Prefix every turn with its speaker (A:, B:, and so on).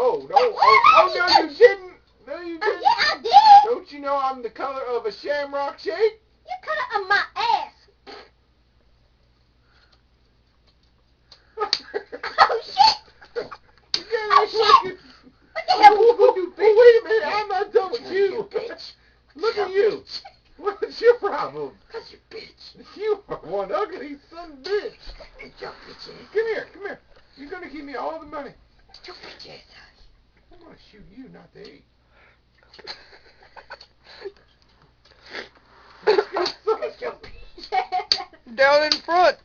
A: No, no. Oh, no, you didn't. No, you didn't.
B: Yeah, I did.
A: Don't you know I'm the color of a shamrock shake?
B: You color of my ass. Oh, shit. Oh, shit. What the hell you do, bitch?
A: Oh, wait a minute. I'm not done with you.
B: Bitch.
A: Look at you. What's your problem?
B: Cause you bitch.
A: You are one ugly son of a bitch.
B: It's your bitch ass.
A: Come here, come here. You're going to give me all the money.
B: It's your bitch ass.
A: I'm going to shoot you, not the eight.
B: It's your bitch ass.
C: Down in front.